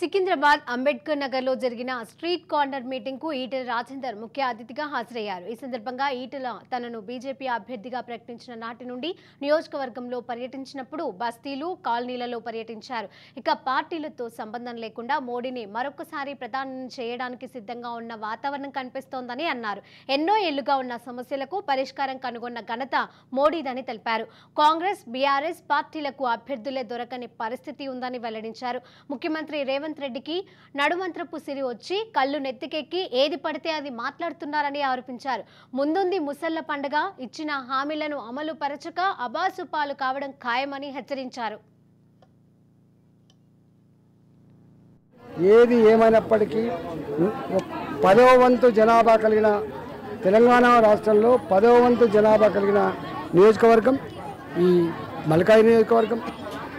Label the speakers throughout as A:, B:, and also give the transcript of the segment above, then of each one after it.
A: సికింద్రాబాద్ అంబేద్కర్ నగర్ లో జరిగిన street corner meeting కు ఈటెల రాజేందర్ ముఖ్య అతిథిగా హాజరయ్యారు। ఈ సందర్భంగా ఈటెల తనను బీజేపీ అభ్యర్థిగా ప్రకటించిన నాటి నుండి నియోజకవర్గంలో పర్యటించినప్పుడు బస్తీలు కాలనీలలో పర్యటించారు। ఇక పార్టీలతో సంబంధం లేకుండా మోడీని మరొకసారి ప్రధాని చేయడానికి సిద్ధంగా ఉన్న వాతావరణం కనిపిస్తోందని అన్నారు। ఎన్నో ఏళ్లుగా ఉన్న సమస్యలకు పరిష్కారం కనుగొన్న ఘనత మోడీదని తెలిపారు। కాంగ్రెస్ బీఆర్ఎస్ పార్టీలకు అభ్యర్థులే దొరకని పరిస్థితి ఉందని వెల్లడించారు। ముఖ్యమంత్రి రేవంత్ రెడ్డికి నడుమంత్రపు సిరి వచ్చి కళ్ళు నెత్తికెక్కి ఏది పడితే అది మాట్లాడుతున్నారని ఆరోపించారు। ముందుంది ముసళ్ల పండుగ, ఇచ్చిన హామీలను అమలు పరచక అబాసుపాలు కావడం ఖాయమని హెచ్చరించారు।
B: ఏది ఏమైనప్పటికీ 10వ వంతు జనాభా కలిగిన తెలంగాణ రాష్ట్రంలో 10వ వంతు జనాభా కలిగిన నియోజకవర్గం ఈ మల్కాయి నియోజకవర్గం,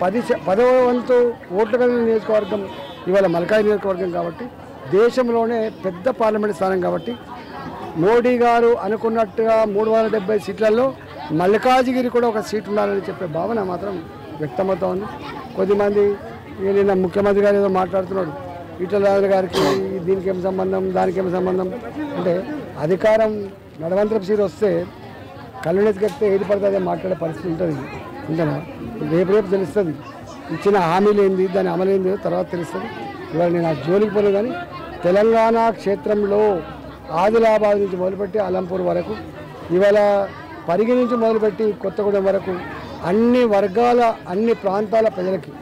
B: 10వ వంతు ఓట్లు కలిగిన నియోజకవర్గం ఇవాళ మల్కాయి నియోజకవర్గం కాబట్టి దేశంలోనే పెద్ద పార్లమెంట్ స్థానం కాబట్టి మోడీ గారు అనుకున్నట్టుగా 370 సీట్లలో మల్కాజిగిరి కూడా ఒక సీట్ ఉండాలని చెప్పే భావన మాత్రం వ్యక్తమవుతోంది। కొద్దిమంది నిన్న ముఖ్యమంత్రి గారు ఏదో మాట్లాడుతున్నాడు, ఈటెల రాజేందర్ గారికి దీనికి ఏం సంబంధం దానికి ఏం సంబంధం అంటే, అధికారం నడవంతరపు సీరు వస్తే కళ్ళు నెత్తికెక్కితే ఏది పడితే అదే మాట్లాడే పరిస్థితి ఉంటుంది అంతేనా? రేపు తెలుస్తుంది ఇచ్చిన హామీలు ఏంది, దాని అమలు ఏంది తర్వాత తెలుస్తుంది। ఇవాళ నేను ఆ జోలికి పోను, కానీ తెలంగాణ క్షేత్రంలో ఆదిలాబాద్ నుంచి మొదలుపెట్టి అలంపూర్ వరకు, ఇవాళ పరిగి నుంచి మొదలుపెట్టి కొత్తగూడెం వరకు అన్ని వర్గాల అన్ని ప్రాంతాల ప్రజలకి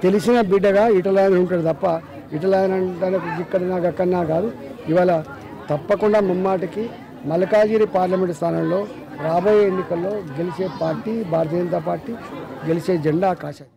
B: తెలిసిన బిడ్డగా ఈటెల రాజేందర్ ఉంటాడు తప్ప ఈటెల రాజేందర్ ఇక్కడనా అక్కడనా కాదు। ఇవాళ తప్పకుండా ముమ్మాటికి మల్కాజిగిరి పార్లమెంటు స్థానంలో రాబోయే ఎన్నికల్లో గెలిచే పార్టీ భారతీయ జనతా పార్టీ, గెలిచే జెండా కాషాయం।